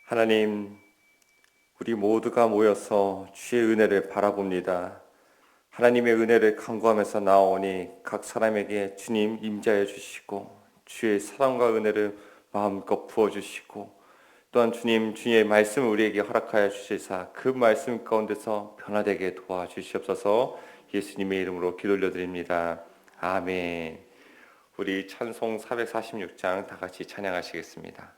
하나님, 우리 모두가 모여서 주의 은혜를 바라봅니다. 하나님의 은혜를 간구하면서 나오니 각 사람에게 주님 임재하여 주시고 주의 사랑과 은혜를 마음껏 부어주시고 또한 주님 주의 말씀을 우리에게 허락하여 주시사 그 말씀 가운데서 변화되게 도와주시옵소서. 예수님의 이름으로 기도 올려드립니다. 아멘. 우리 찬송 446장 다 같이 찬양하시겠습니다.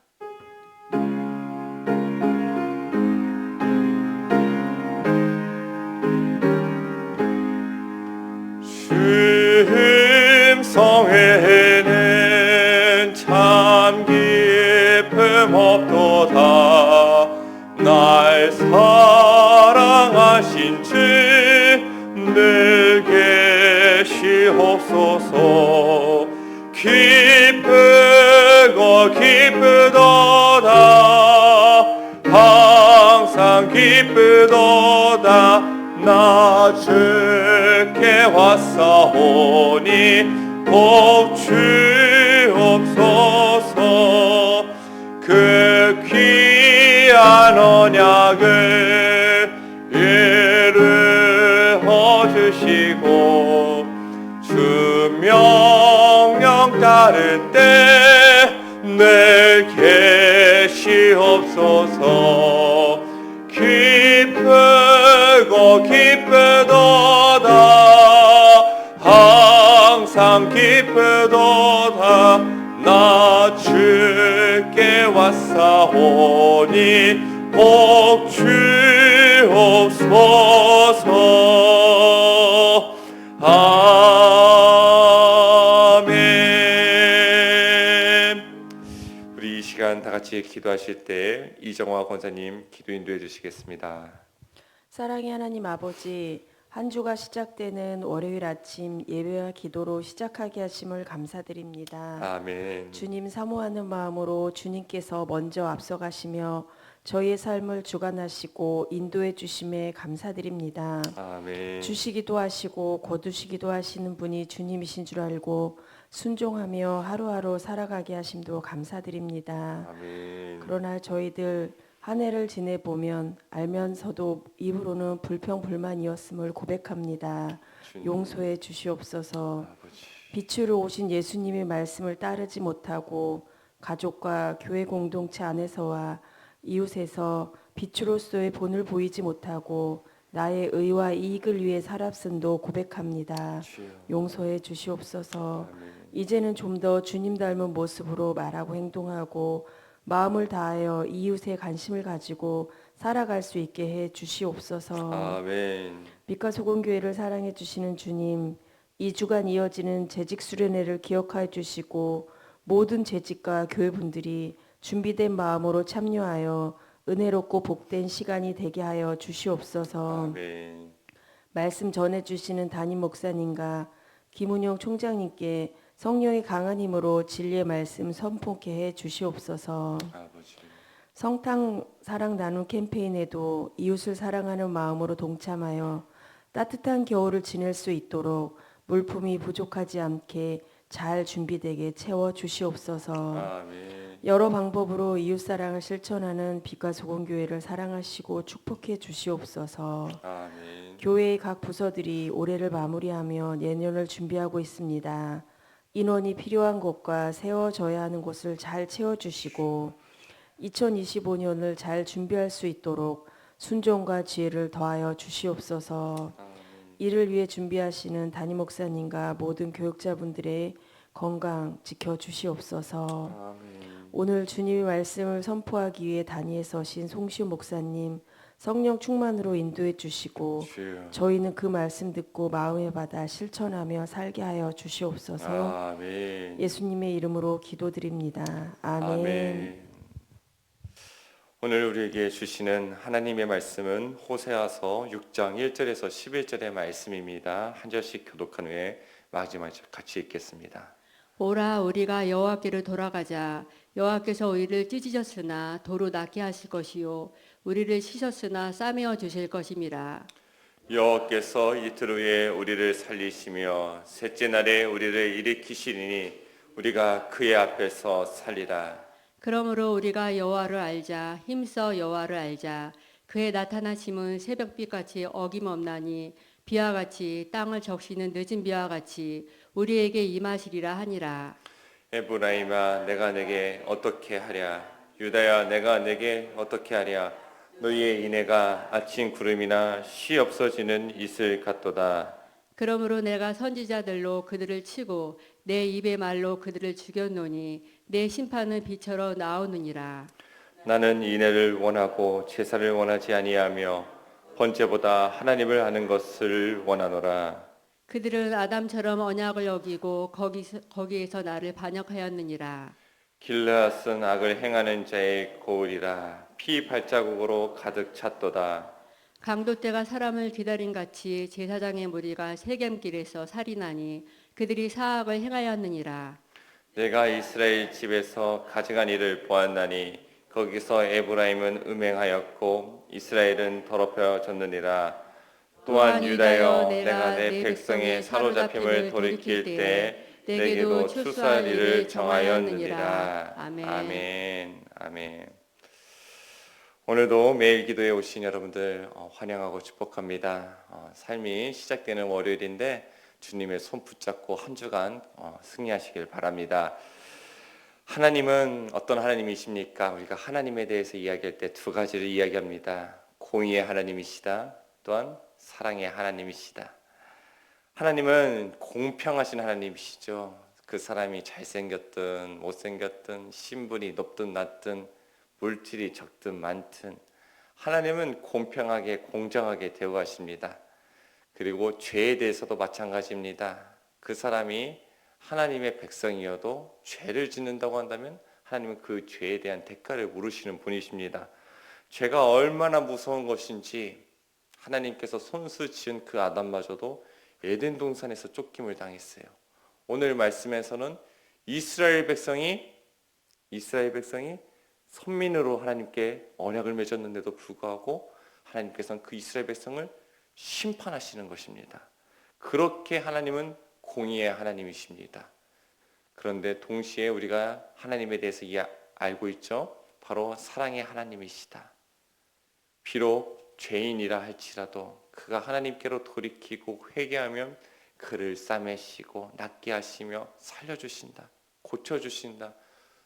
성에는 참 기쁨 없도다. 날 사랑하신 주 늘 계시옵소서. 기쁘고 기쁘도다. 항상 기쁘도다. 나 주께 왔사오니 복 주옵소서. 그 귀한 언약을 이루어 주시고 주 명령 따를 때 늘 계시옵소서. 기쁘고 기쁘도다. 항상 기쁘도다. 나 주께 왔사오니 복 주옵소서. 아멘. 우리 이 시간 다 같이 기도하실 때 이정화 권사님 기도 인도해 주시겠습니다. 사랑의 하나님 아버지, 한 주가 시작되는 월요일 아침 예배와 기도로 시작하게 하심을 감사드립니다. 아멘. 주님 사모하는 마음으로 주님께서 먼저 앞서가시며 저희의 삶을 주관하시고 인도해 주심에 감사드립니다. 아멘. 주시기도 하시고 거두시기도 하시는 분이 주님이신 줄 알고 순종하며 하루하루 살아가게 하심도 감사드립니다. 아멘. 그러나 저희들 한 해를 지내보면 알면서도 입으로는 불평불만이었음을 고백합니다. 주님. 용서해 주시옵소서. 아버지. 빛으로 오신 예수님의 말씀을 따르지 못하고 가족과 교회 공동체 안에서와 이웃에서 빛으로서의 본을 보이지 못하고 나의 의와 이익을 위해 살았음도 고백합니다. 주여. 용서해 주시옵소서. 아멘. 이제는 좀 더 주님 닮은 모습으로 말하고 행동하고 마음을 다하여 이웃에 관심을 가지고 살아갈 수 있게 해 주시옵소서. 아멘. 빛과 소금 교회를 사랑해 주시는 주님, 2주간 이어지는 재직 수련회를 기억하여 주시고 모든 재직과 교회 분들이 준비된 마음으로 참여하여 은혜롭고 복된 시간이 되게 하여 주시옵소서. 아멘. 말씀 전해 주시는 담임 목사님과 김은영 총장님께 성령의 강한 힘으로 진리의 말씀 선포케 해 주시옵소서. 아버지. 성탕 사랑 나눔 캠페인에도 이웃을 사랑하는 마음으로 동참하여 따뜻한 겨울을 지낼 수 있도록 물품이 부족하지 않게 잘 준비되게 채워 주시옵소서. 아멘. 여러 방법으로 이웃 사랑을 실천하는 빛과 소금 교회를 사랑하시고 축복해 주시옵소서. 아멘. 교회의 각 부서들이 올해를 마무리하며 내년을 준비하고 있습니다. 인원이 필요한 곳과 세워져야 하는 곳을 잘 채워주시고 2025년을 잘 준비할 수 있도록 순종과 지혜를 더하여 주시옵소서. 이를 위해 준비하시는 담임 목사님과 모든 교육자분들의 건강 지켜주시옵소서. 아멘. 오늘 주님의 말씀을 선포하기 위해 단위에 서신 송시우 목사님 성령 충만으로 인도해 주시고 주여. 저희는 그 말씀 듣고 마음에 받아 실천하며 살게 하여 주시옵소서. 아멘. 예수님의 이름으로 기도드립니다. 아멘. 아멘. 오늘 우리에게 주시는 하나님의 말씀은 호세아서 6장 1절에서 11절의 말씀입니다. 한 절씩 교독한 후에 마지막 같이 읽겠습니다. 오라 우리가 여호와께로 돌아가자. 여호와께서 우리를 찢으셨으나 도로 낫게 하실 것이요 우리를 씻었으나 싸매어 주실 것임이라. 여호와께서 이틀 후에 우리를 살리시며 셋째 날에 우리를 일으키시리니 우리가 그의 앞에서 살리라. 그러므로 우리가 여호와를 알자 힘써 여호와를 알자 그의 나타나심은 새벽빛같이 어김없나니 비와 같이 땅을 적시는 늦은 비와 같이 우리에게 임하시리라 하니라. 에브라임아 내가 내게 어떻게 하랴 유다야 내가 내게 어떻게 하랴 너희의 인애가 아침 구름이나 쉬 없어지는 이슬 같도다. 그러므로 내가 선지자들로 그들을 치고 내 입의 말로 그들을 죽였노니 내 심판은 비처럼 나오느니라. 나는 인애를 원하고 제사를 원하지 아니하며 번제보다 하나님을 아는 것을 원하노라. 그들은 아담처럼 언약을 어기고 거기에서 나를 반역하였느니라. 길르앗은 악을 행하는 자의 고을이라 피 발자국으로 가득 찼도다. 강도 때가 사람을 기다린 같이 제사장의 무리가 세겜길에서 살인하니 그들이 사악을 행하였느니라. 내가 이스라엘 집에서 가증한 일을 보았나니 거기서 에브라임은 음행하였고 이스라엘은 더럽혀졌느니라. 또한 유다여 내가 내 백성의 사로잡힘을 돌이킬 때 내게도 추수할 일을 정하였느니라. 아멘. 아멘. 오늘도 매일 기도에 오신 여러분들 환영하고 축복합니다. 삶이 시작되는 월요일인데 주님의 손 붙잡고 한 주간 승리하시길 바랍니다. 하나님은 어떤 하나님이십니까? 우리가 하나님에 대해서 이야기할 때 두 가지를 이야기합니다. 공의의 하나님이시다. 또한 사랑의 하나님이시다. 하나님은 공평하신 하나님이시죠. 그 사람이 잘생겼든 못생겼든 신분이 높든 낮든 물질이 적든 많든 하나님은 공평하게 공정하게 대우하십니다. 그리고 죄에 대해서도 마찬가지입니다. 그 사람이 하나님의 백성이어도 죄를 짓는다고 한다면 하나님은 그 죄에 대한 대가를 물으시는 분이십니다. 죄가 얼마나 무서운 것인지 하나님께서 손수 지은 그 아담마저도 에덴 동산에서 쫓김을 당했어요. 오늘 말씀에서는 이스라엘 백성이 선민으로 하나님께 언약을 맺었는데도 불구하고 하나님께서는 그 이스라엘 백성을 심판하시는 것입니다. 그렇게 하나님은 공의의 하나님이십니다. 그런데 동시에 우리가 하나님에 대해서 알고 있죠. 바로 사랑의 하나님이시다. 비록 죄인이라 할지라도 그가 하나님께로 돌이키고 회개하면 그를 싸매시고 낫게 하시며 살려주신다. 고쳐주신다.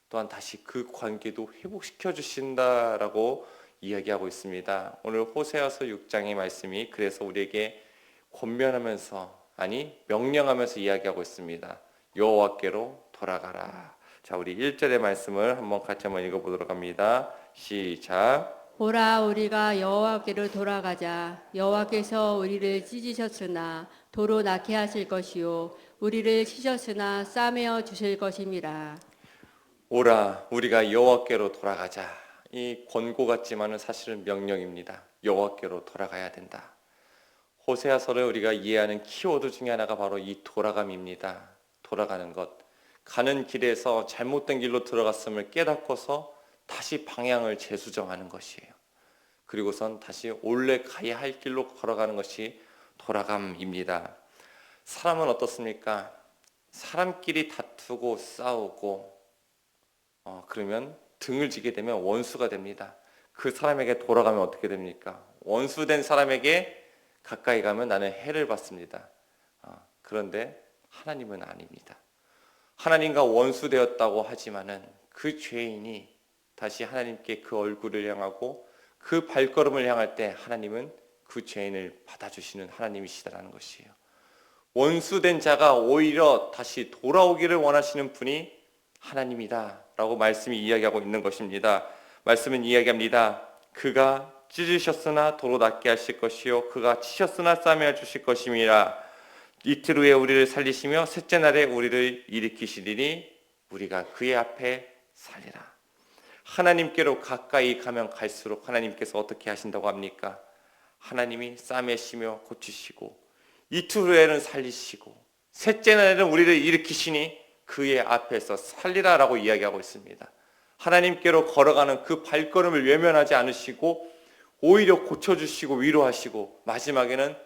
또한 다시 그 관계도 회복시켜 주신다라고 이야기하고 있습니다. 오늘 호세아서 6장의 말씀이 그래서 우리에게 권면하면서 명령하면서 이야기하고 있습니다. 여호와께로 돌아가라. 자, 우리 1절의 말씀을 같이 한번 읽어보도록 합니다. 시작. 보라 우리가 여호와께로 돌아가자. 여호와께서 우리를 찢으셨으나 도로 낳게 하실 것이요 우리를 치셨으나 싸매어 주실 것임이라. 오라 우리가 여호와께로 돌아가자. 이 권고 같지만은 사실은 명령입니다. 여호와께로 돌아가야 된다. 호세아서를 우리가 이해하는 키워드 중에 하나가 바로 이 돌아감입니다. 돌아가는 것. 가는 길에서 잘못된 길로 들어갔음을 깨닫고서 다시 방향을 재수정하는 것이에요. 그리고선 다시 원래 가야 할 길로 걸어가는 것이 돌아감입니다. 사람은 어떻습니까? 사람끼리 다투고 싸우고 그러면 등을 지게 되면 원수가 됩니다. 그 사람에게 돌아가면 어떻게 됩니까? 원수된 사람에게 가까이 가면 나는 해를 받습니다. 그런데 하나님은 아닙니다. 하나님과 원수되었다고 하지만은 그 죄인이 다시 하나님께 그 얼굴을 향하고 그 발걸음을 향할 때 하나님은 그 죄인을 받아주시는 하나님이시다라는 것이에요. 원수된 자가 오히려 다시 돌아오기를 원하시는 분이 하나님이다 라고 말씀이 이야기하고 있는 것입니다. 말씀은 이야기합니다. 그가 찢으셨으나 도로 낫게 하실 것이요 그가 치셨으나 싸매어 주실 것임이라. 이틀 후에 우리를 살리시며 셋째 날에 우리를 일으키시리니 우리가 그의 앞에 살리라. 하나님께로 가까이 가면 갈수록 하나님께서 어떻게 하신다고 합니까? 하나님이 싸매시며 고치시고 이틀 후에는 살리시고 셋째 날에는 우리를 일으키시니 그의 앞에서 살리라라고 이야기하고 있습니다. 하나님께로 걸어가는 그 발걸음을 외면하지 않으시고 오히려 고쳐주시고 위로하시고 마지막에는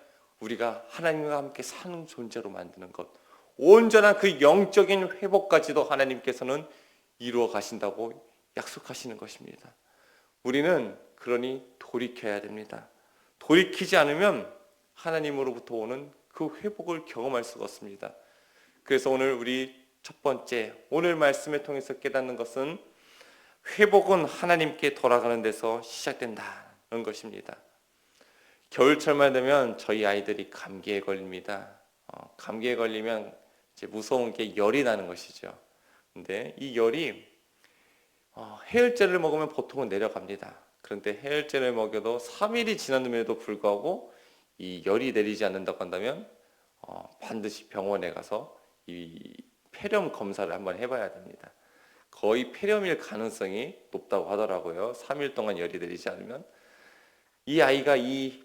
우리가 하나님과 함께 사는 존재로 만드는 것, 온전한 그 영적인 회복까지도 하나님께서는 이루어 가신다고 약속하시는 것입니다. 우리는 그러니 돌이켜야 됩니다. 돌이키지 않으면 하나님으로부터 오는 그 회복을 경험할 수가 없습니다. 그래서 오늘 우리 첫 번째, 오늘 말씀을 통해서 깨닫는 것은 회복은 하나님께 돌아가는 데서 시작된다는 것입니다. 겨울철만 되면 저희 아이들이 감기에 걸립니다. 감기에 걸리면 이제 무서운 게 열이 나는 것이죠. 근데 이 열이 해열제를 먹으면 보통은 내려갑니다. 그런데 해열제를 먹여도 3일이 지났음에도 불구하고 이 열이 내리지 않는다고 한다면 반드시 병원에 가서 이 폐렴 검사를 한번 해봐야 됩니다. 거의 폐렴일 가능성이 높다고 하더라고요. 3일 동안 열이 내리지 않으면. 이 아이가 이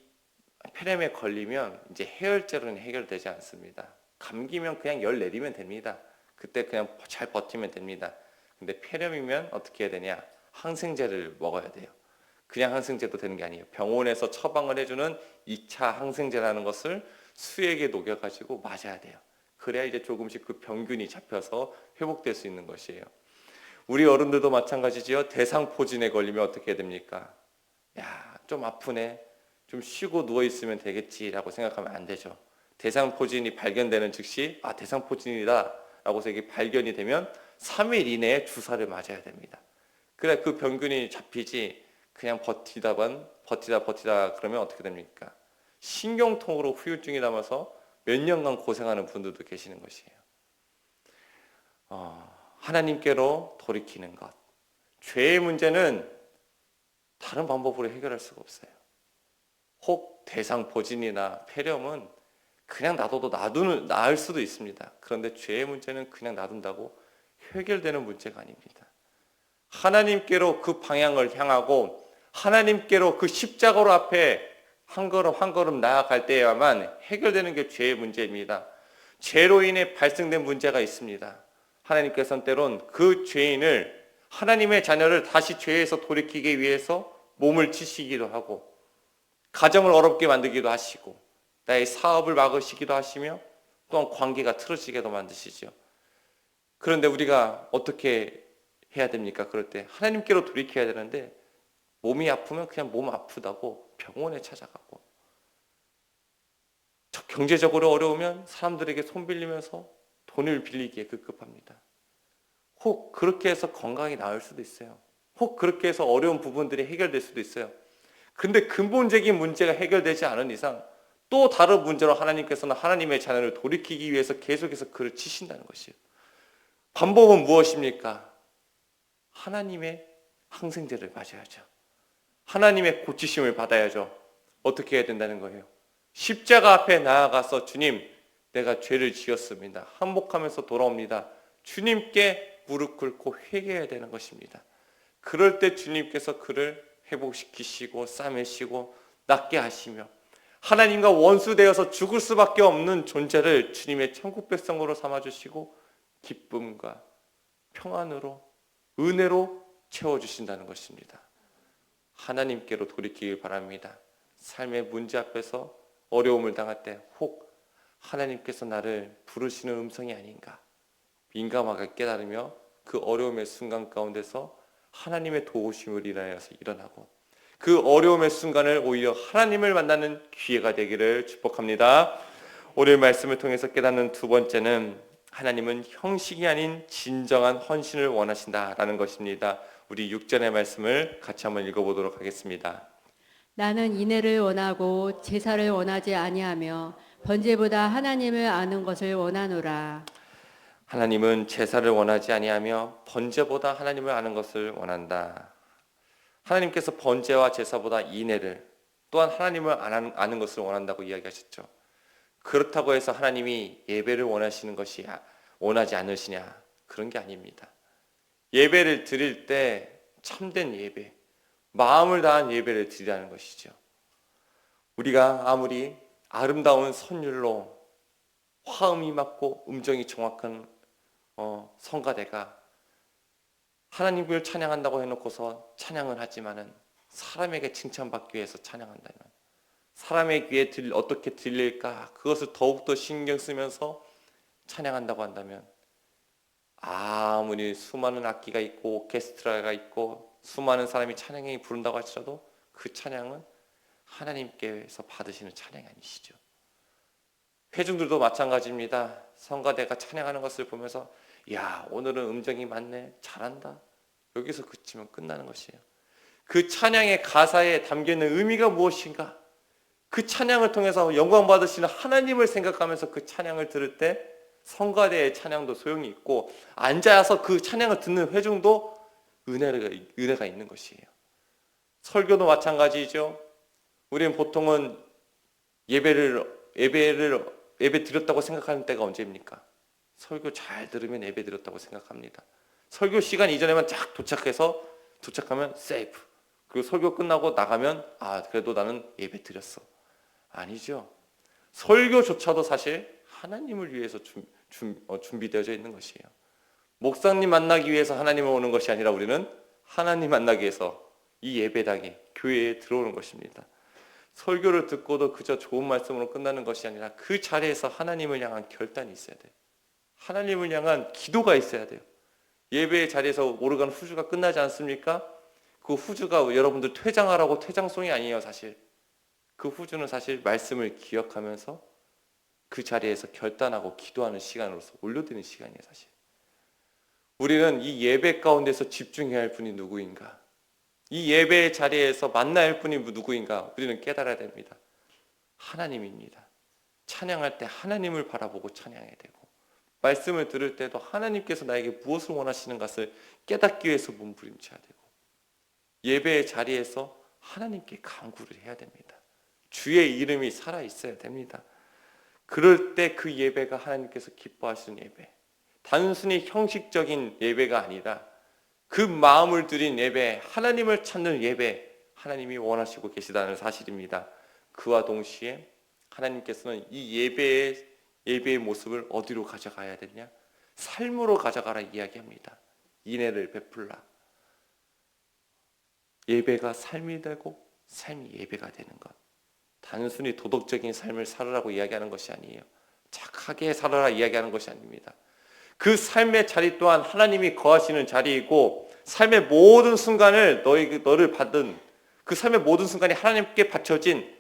폐렴에 걸리면 이제 해열제로는 해결되지 않습니다. 감기면 그냥 열 내리면 됩니다. 그때 그냥 잘 버티면 됩니다. 근데 폐렴이면 어떻게 해야 되냐? 항생제를 먹어야 돼요. 그냥 항생제도 되는 게 아니에요. 병원에서 처방을 해주는 2차 항생제라는 것을 수액에 녹여가지고 맞아야 돼요. 그래야 이제 조금씩 그 병균이 잡혀서 회복될 수 있는 것이에요. 우리 어른들도 마찬가지지요. 대상포진에 걸리면 어떻게 해야 됩니까? 야, 좀 아프네. 좀 쉬고 누워있으면 되겠지라고 생각하면 안 되죠. 대상포진이 발견되는 즉시 대상포진이다 라고 해서 이게 발견이 되면 3일 이내에 주사를 맞아야 됩니다. 그래 그 병균이 잡히지 그냥 버티다 그러면 어떻게 됩니까? 신경통으로 후유증이 남아서 몇 년간 고생하는 분들도 계시는 것이에요. 하나님께로 돌이키는 것. 죄의 문제는 다른 방법으로 해결할 수가 없어요. 혹 대상포진이나 폐렴은 그냥 놔둬도 나을 수도 있습니다. 그런데 죄의 문제는 그냥 놔둔다고 해결되는 문제가 아닙니다. 하나님께로 그 방향을 향하고 하나님께로 그 십자가로 앞에 한 걸음 한 걸음 나아갈 때야만 해결되는 게 죄의 문제입니다. 죄로 인해 발생된 문제가 있습니다. 하나님께서는 때론 그 죄인을 하나님의 자녀를 다시 죄에서 돌이키기 위해서 몸을 치시기도 하고 가정을 어렵게 만들기도 하시고 나의 사업을 막으시기도 하시며 또한 관계가 틀어지게도 만드시죠. 그런데 우리가 어떻게 해야 됩니까? 그럴 때 하나님께로 돌이켜야 되는데 몸이 아프면 그냥 몸 아프다고 병원에 찾아가고 경제적으로 어려우면 사람들에게 손 빌리면서 돈을 빌리기에 급급합니다. 혹 그렇게 해서 건강이 나을 수도 있어요. 혹 그렇게 해서 어려운 부분들이 해결될 수도 있어요. 근데 근본적인 문제가 해결되지 않은 이상 또 다른 문제로 하나님께서는 하나님의 자녀를 돌이키기 위해서 계속해서 그를 치신다는 것이에요. 방법은 무엇입니까? 하나님의 항생제를 맞아야죠. 하나님의 고치심을 받아야죠. 어떻게 해야 된다는 거예요? 십자가 앞에 나아가서 주님, 내가 죄를 지었습니다. 한복하면서 돌아옵니다. 주님께 무릎 꿇고 회개해야 되는 것입니다. 그럴 때 주님께서 그를 회복시키시고 싸매시고 낫게 하시며 하나님과 원수되어서 죽을 수밖에 없는 존재를 주님의 천국 백성으로 삼아주시고 기쁨과 평안으로 은혜로 채워주신다는 것입니다. 하나님께로 돌이키길 바랍니다. 삶의 문제 앞에서 어려움을 당할 때 혹 하나님께서 나를 부르시는 음성이 아닌가 민감하게 깨달으며 그 어려움의 순간 가운데서 하나님의 도우심을 인하여서 일어나고 그 어려움의 순간을 오히려 하나님을 만나는 기회가 되기를 축복합니다. 오늘 말씀을 통해서 깨닫는 두 번째는 하나님은 형식이 아닌 진정한 헌신을 원하신다라는 것입니다. 우리 6절의 말씀을 같이 한번 읽어보도록 하겠습니다. 나는 인애를 원하고 제사를 원하지 아니하며 번제보다 하나님을 아는 것을 원하노라. 하나님은 제사를 원하지 아니하며 번제보다 하나님을 아는 것을 원한다. 하나님께서 번제와 제사보다 인애를 또한 하나님을 아는 것을 원한다고 이야기하셨죠. 그렇다고 해서 하나님이 예배를 원하지 않으시냐? 그런 게 아닙니다. 예배를 드릴 때 참된 예배, 마음을 다한 예배를 드리라는 것이죠. 우리가 아무리 아름다운 선율로 화음이 맞고 음정이 정확한 성가대가 하나님을 찬양한다고 해놓고서 찬양을 하지만은 사람에게 칭찬받기 위해서 찬양한다면 사람의 귀에 어떻게 들릴까 그것을 더욱더 신경 쓰면서 찬양한다고 한다면 아무리 수많은 악기가 있고 오케스트라가 있고 수많은 사람이 찬양이 부른다고 할지라도 그 찬양은 하나님께서 받으시는 찬양이 아니시죠. 회중들도 마찬가지입니다. 성가대가 찬양하는 것을 보면서 야, 오늘은 음정이 맞네, 잘한다, 여기서 그치면 끝나는 것이에요. 그 찬양의 가사에 담겨있는 의미가 무엇인가, 그 찬양을 통해서 영광 받으시는 하나님을 생각하면서 그 찬양을 들을 때 성가대의 찬양도 소용이 있고 앉아서 그 찬양을 듣는 회중도 은혜가 있는 것이에요. 설교도 마찬가지죠. 우리는 보통은 예배 드렸다고 생각하는 때가 언제입니까? 설교 잘 들으면 예배 드렸다고 생각합니다. 설교 시간 이전에만 쫙 도착하면 세이프. 그리고 설교 끝나고 나가면 그래도 나는 예배 드렸어. 아니죠. 설교조차도 사실 하나님을 위해서 준비되어져 있는 것이에요. 목사님 만나기 위해서 하나님을 오는 것이 아니라 우리는 하나님 만나기 위해서 이 예배당에, 교회에 들어오는 것입니다. 설교를 듣고도 그저 좋은 말씀으로 끝나는 것이 아니라 그 자리에서 하나님을 향한 결단이 있어야 돼요. 하나님을 향한 기도가 있어야 돼요. 예배의 자리에서 오르간 후주가 끝나지 않습니까? 그 후주가 여러분들 퇴장하라고 퇴장송이 아니에요. 사실 그 후주는 사실 말씀을 기억하면서 그 자리에서 결단하고 기도하는 시간으로서 올려드리는 시간이에요. 사실 우리는 이 예배 가운데서 집중해야 할 분이 누구인가, 이 예배의 자리에서 만나야 할 분이 누구인가 우리는 깨달아야 됩니다. 하나님입니다. 찬양할 때 하나님을 바라보고 찬양해야 되고, 말씀을 들을 때도 하나님께서 나에게 무엇을 원하시는 것을 깨닫기 위해서 몸부림쳐야 되고, 예배의 자리에서 하나님께 간구를 해야 됩니다. 주의 이름이 살아있어야 됩니다. 그럴 때 그 예배가 하나님께서 기뻐하시는 예배, 단순히 형식적인 예배가 아니라 그 마음을 들인 예배, 하나님을 찾는 예배, 하나님이 원하시고 계시다는 사실입니다. 그와 동시에 하나님께서는 이 예배의 모습을 어디로 가져가야 되냐? 삶으로 가져가라 이야기합니다. 인애를 베풀라. 예배가 삶이 되고 삶이 예배가 되는 것. 단순히 도덕적인 삶을 살으라고 이야기하는 것이 아니에요. 착하게 살아라 이야기하는 것이 아닙니다. 그 삶의 자리 또한 하나님이 거하시는 자리이고, 삶의 모든 순간을 너를 받은 그 삶의 모든 순간이 하나님께 바쳐진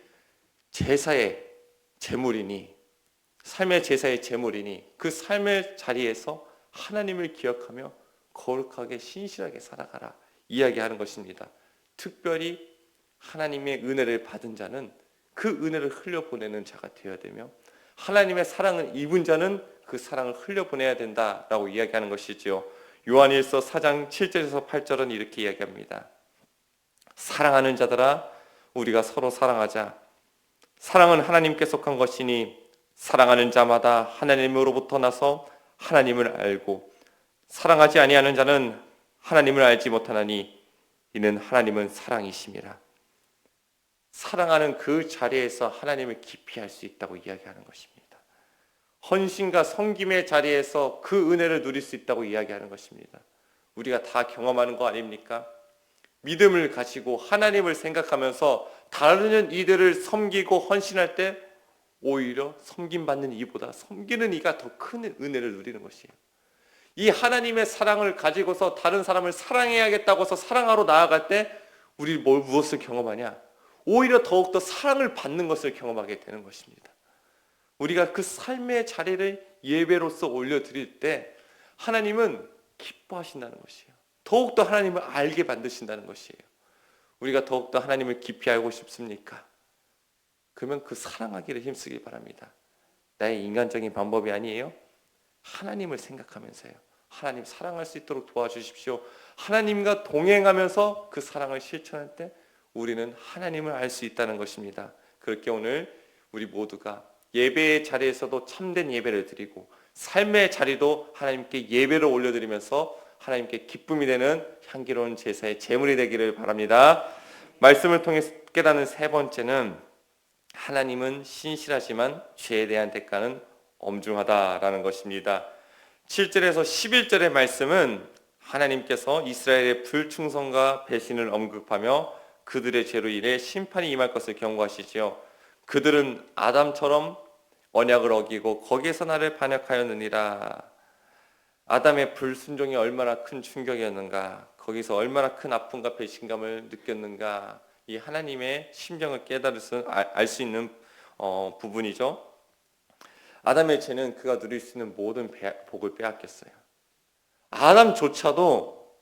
제사의 제물이니, 삶의 제사의 제물이니 그 삶의 자리에서 하나님을 기억하며 거룩하게 신실하게 살아가라 이야기하는 것입니다. 특별히 하나님의 은혜를 받은 자는 그 은혜를 흘려보내는 자가 되어야 되며, 하나님의 사랑을 입은 자는 그 사랑을 흘려보내야 된다라고 이야기하는 것이지요. 요한일서 4장 7절에서 8절은 이렇게 이야기합니다. 사랑하는 자들아, 우리가 서로 사랑하자. 사랑은 하나님께 속한 것이니 사랑하는 자마다 하나님으로부터 나서 하나님을 알고, 사랑하지 아니하는 자는 하나님을 알지 못하나니 이는 하나님은 사랑이심이라. 사랑하는 그 자리에서 하나님을 깊이 알 수 있다고 이야기하는 것입니다. 헌신과 섬김의 자리에서 그 은혜를 누릴 수 있다고 이야기하는 것입니다. 우리가 다 경험하는 거 아닙니까? 믿음을 가지고 하나님을 생각하면서 다른 이들을 섬기고 헌신할 때 오히려 섬김받는 이보다 섬기는 이가 더 큰 은혜를 누리는 것이에요. 이 하나님의 사랑을 가지고서 다른 사람을 사랑해야겠다고 해서 사랑하러 나아갈 때 우리 무엇을 경험하냐? 오히려 더욱더 사랑을 받는 것을 경험하게 되는 것입니다. 우리가 그 삶의 자리를 예배로서 올려드릴 때 하나님은 기뻐하신다는 것이에요. 더욱더 하나님을 알게 만드신다는 것이에요. 우리가 더욱더 하나님을 깊이 알고 싶습니까? 그러면 그 사랑하기를 힘쓰기 바랍니다. 나의 인간적인 방법이 아니에요. 하나님을 생각하면서요. 하나님 사랑할 수 있도록 도와주십시오. 하나님과 동행하면서 그 사랑을 실천할 때 우리는 하나님을 알 수 있다는 것입니다. 그렇게 오늘 우리 모두가 예배의 자리에서도 참된 예배를 드리고, 삶의 자리도 하나님께 예배를 올려드리면서 하나님께 기쁨이 되는 향기로운 제사의 제물이 되기를 바랍니다. 말씀을 통해 깨닫는 세 번째는, 하나님은 신실하지만 죄에 대한 대가는 엄중하다라는 것입니다. 7절에서 11절의 말씀은 하나님께서 이스라엘의 불충성과 배신을 언급하며 그들의 죄로 인해 심판이 임할 것을 경고하시지요. 그들은 아담처럼 언약을 어기고 거기에서 나를 반역하였느니라. 아담의 불순종이 얼마나 큰 충격이었는가, 거기서 얼마나 큰 아픔과 배신감을 느꼈는가, 이 하나님의 심정을 알 수 있는 부분이죠. 아담의 죄는 그가 누릴 수 있는 모든 복을 빼앗겼어요. 아담조차도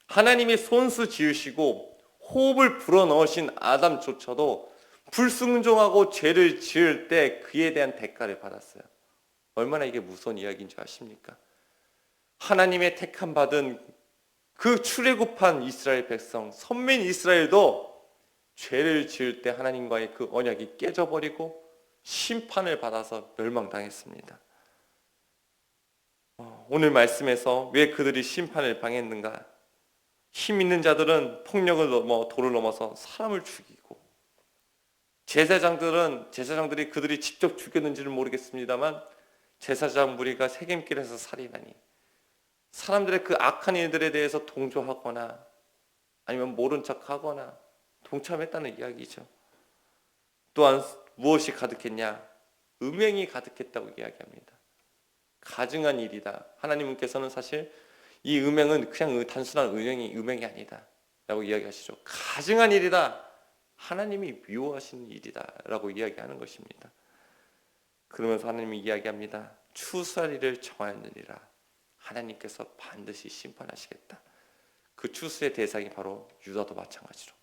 하나님이 손수 지으시고 호흡을 불어넣으신 아담조차도 불순종하고 죄를 지을 때 그에 대한 대가를 받았어요. 얼마나 이게 무서운 이야기인 줄 아십니까? 하나님의 택함 받은 그 출애굽한 이스라엘 백성, 선민 이스라엘도 죄를 지을 때 하나님과의 그 언약이 깨져버리고 심판을 받아서 멸망당했습니다. 오늘 말씀에서 왜 그들이 심판을 당했는가? 힘 있는 자들은 폭력을 넘어 도를 넘어서 사람을 죽이고, 제사장들이 그들이 직접 죽였는지는 모르겠습니다만 제사장 무리가 세겜길에서 살인하니 사람들의 그 악한 일들에 대해서 동조하거나 아니면 모른 척하거나 동참했다는 이야기죠. 또한 무엇이 가득했냐? 음행이 가득했다고 이야기합니다. 가증한 일이다. 하나님께서는 사실 이 음행은 그냥 단순한 음행이 아니다 라고 이야기하시죠. 가증한 일이다. 하나님이 미워하시는 일이다 라고 이야기하는 것입니다. 그러면서 하나님이 이야기합니다. 추수하리를 정하였느니라. 하나님께서 반드시 심판하시겠다. 그 추수의 대상이 바로 유다도 마찬가지로,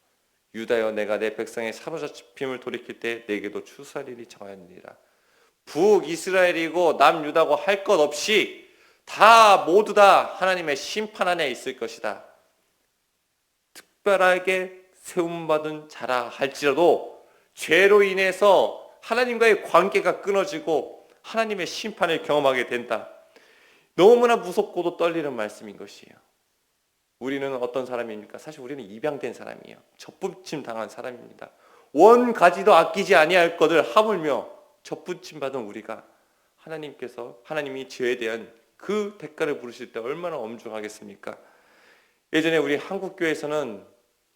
유다여 내가 내 백성의 사로잡힘을 돌이킬 때 내게도 추수할 일이 정하였느니라. 북이스라엘이고 남유다고 할 것 없이 모두 다 하나님의 심판 안에 있을 것이다. 특별하게 세움받은 자라 할지라도 죄로 인해서 하나님과의 관계가 끊어지고 하나님의 심판을 경험하게 된다. 너무나 무섭고도 떨리는 말씀인 것이에요. 우리는 어떤 사람입니까? 사실 우리는 입양된 사람이에요. 접붙임 당한 사람입니다. 원 가지도 아끼지 아니할 것을 하물며 접붙임 받은 우리가 하나님이 죄에 대한 그 대가를 부르실 때 얼마나 엄중하겠습니까? 예전에 우리 한국교회에서는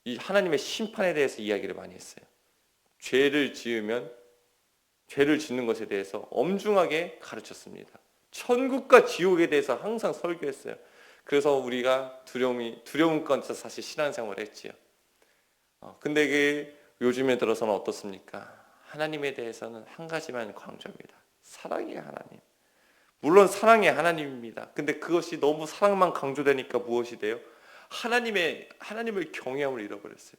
이 하나님의 심판에 대해서 이야기를 많이 했어요. 죄를 짓는 것에 대해서 엄중하게 가르쳤습니다. 천국과 지옥에 대해서 항상 설교했어요. 그래서 우리가 두려움 가운데서 사실 신앙생활을 했지요. 근데 이게 요즘에 들어서는 어떻습니까? 하나님에 대해서는 한 가지만 강조합니다. 사랑의 하나님. 물론 사랑의 하나님입니다. 근데 그것이 너무 사랑만 강조되니까 무엇이 돼요? 하나님을 경외함을 잃어버렸어요.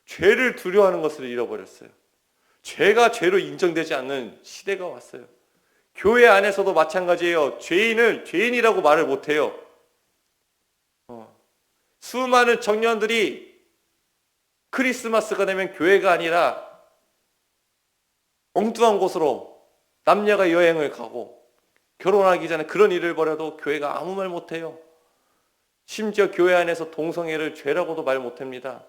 죄를 두려워하는 것을 잃어버렸어요. 죄가 죄로 인정되지 않는 시대가 왔어요. 교회 안에서도 마찬가지예요. 죄인을 죄인이라고 말을 못해요. 수많은 청년들이 크리스마스가 되면 교회가 아니라 엉뚱한 곳으로 남녀가 여행을 가고, 결혼하기 전에 그런 일을 벌여도 교회가 아무 말 못해요. 심지어 교회 안에서 동성애를 죄라고도 말 못합니다.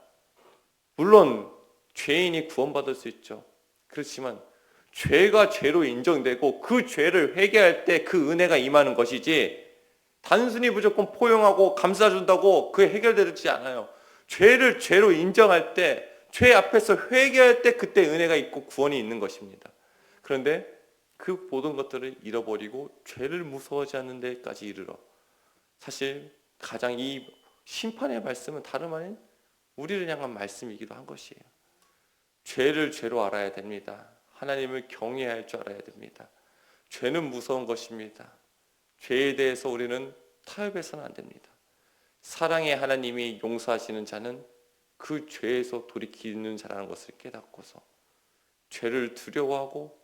물론 죄인이 구원받을 수 있죠. 그렇지만 죄가 죄로 인정되고 그 죄를 회개할 때 그 은혜가 임하는 것이지, 단순히 무조건 포용하고 감싸준다고 그게 해결되지 않아요. 죄를 죄로 인정할 때, 죄 앞에서 회개할 때 그때 은혜가 있고 구원이 있는 것입니다. 그런데 그 모든 것들을 잃어버리고 죄를 무서워하지 않는 데까지 이르러, 사실 가장 이 심판의 말씀은 다름 아닌 우리를 향한 말씀이기도 한 것이에요. 죄를 죄로 알아야 됩니다. 하나님을 경외할 줄 알아야 됩니다. 죄는 무서운 것입니다. 죄에 대해서 우리는 타협해서는 안 됩니다. 사랑의 하나님이 용서하시는 자는 그 죄에서 돌이키는 자라는 것을 깨닫고서 죄를 두려워하고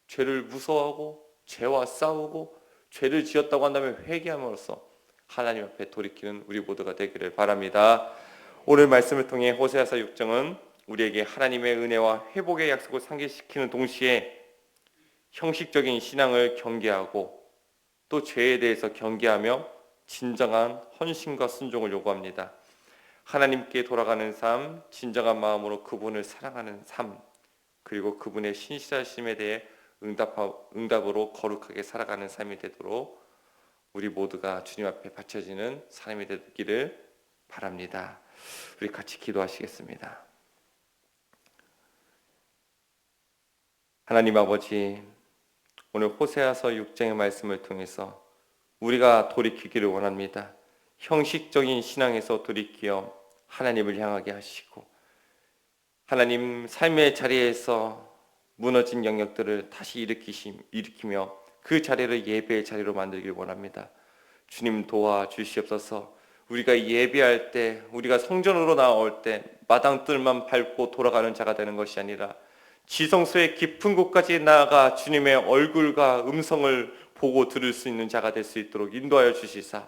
죄를 무서워하고 죄와 싸우고 죄를 지었다고 한다면 회개함으로써 하나님 앞에 돌이키는 우리 모두가 되기를 바랍니다. 오늘 말씀을 통해 호세아서 6장은 우리에게 하나님의 은혜와 회복의 약속을 상기시키는 동시에 형식적인 신앙을 경계하고 또 죄에 대해서 경계하며 진정한 헌신과 순종을 요구합니다. 하나님께 돌아가는 삶, 진정한 마음으로 그분을 사랑하는 삶, 그리고 그분의 신실하심에 대해 응답으로 거룩하게 살아가는 삶이 되도록 우리 모두가 주님 앞에 바쳐지는 삶이 되기를 바랍니다. 우리 같이 기도하시겠습니다. 하나님 아버지, 오늘 호세아서 6장의 말씀을 통해서 우리가 돌이키기를 원합니다. 형식적인 신앙에서 돌이키어 하나님을 향하게 하시고 하나님 삶의 자리에서 무너진 영역들을 다시 일으키며 그 자리를 예배의 자리로 만들길 원합니다. 주님 도와주시옵소서. 우리가 예배할 때, 우리가 성전으로 나올 때 마당뜰만 밟고 돌아가는 자가 되는 것이 아니라 지성소의 깊은 곳까지 나아가 주님의 얼굴과 음성을 보고 들을 수 있는 자가 될 수 있도록 인도하여 주시사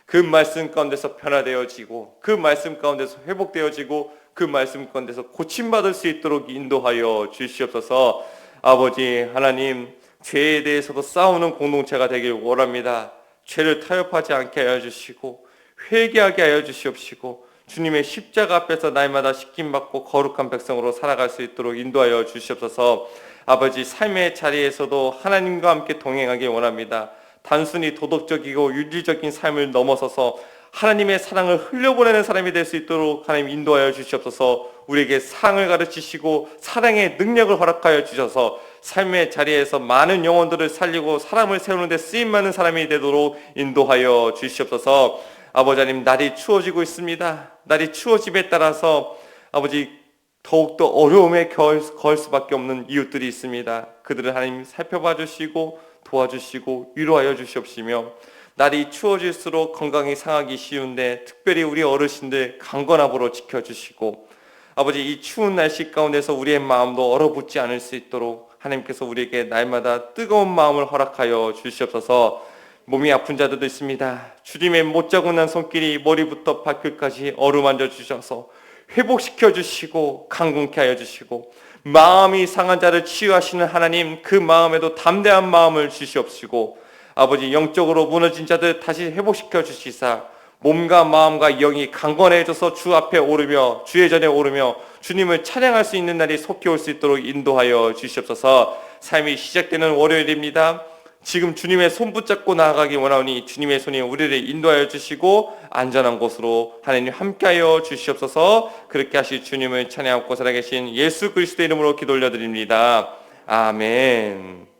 그 말씀 가운데서 변화되어지고 그 말씀 가운데서 회복되어지고 그 말씀 가운데서 고침받을 수 있도록 인도하여 주시옵소서. 아버지 하나님, 죄에 대해서도 싸우는 공동체가 되길 원합니다. 죄를 타협하지 않게 하여 주시고 회개하게 하여 주시옵시고 주님의 십자가 앞에서 날마다 씻김받고 거룩한 백성으로 살아갈 수 있도록 인도하여 주시옵소서. 아버지, 삶의 자리에서도 하나님과 함께 동행하기 원합니다. 단순히 도덕적이고 윤리적인 삶을 넘어서서 하나님의 사랑을 흘려보내는 사람이 될 수 있도록 하나님 인도하여 주시옵소서. 우리에게 사랑을 가르치시고 사랑의 능력을 허락하여 주셔서 삶의 자리에서 많은 영혼들을 살리고 사람을 세우는 데 쓰임받는 사람이 되도록 인도하여 주시옵소서. 아버지 하나님, 날이 추워지고 있습니다. 날이 추워짐에 따라서 아버지 더욱더 어려움에 거할 수밖에 없는 이웃들이 있습니다. 그들을 하나님 살펴봐 주시고 도와주시고 위로하여 주시옵시며 날이 추워질수록 건강이 상하기 쉬운데 특별히 우리 어르신들 강건함으로 지켜주시고 아버지, 이 추운 날씨 가운데서 우리의 마음도 얼어붙지 않을 수 있도록 하나님께서 우리에게 날마다 뜨거운 마음을 허락하여 주시옵소서. 몸이 아픈 자들도 있습니다. 주님의 못자국난 손길이 머리부터 발끝까지 어루만져 주셔서 회복시켜 주시고 강건케 하여 주시고 마음이 상한 자를 치유하시는 하나님, 그 마음에도 담대한 마음을 주시옵시고 아버지, 영적으로 무너진 자들 다시 회복시켜 주시사 몸과 마음과 영이 강건해져서 주 앞에 오르며 주의 전에 오르며 주님을 찬양할 수 있는 날이 속히 올 수 있도록 인도하여 주시옵소서. 삶이 시작되는 월요일입니다. 지금 주님의 손 붙잡고 나아가기 원하오니 주님의 손이 우리를 인도하여 주시고 안전한 곳으로 하나님 함께하여 주시옵소서. 그렇게 하실 주님을 찬양하고 살아계신 예수 그리스도의 이름으로 기도 올려드립니다. 아멘.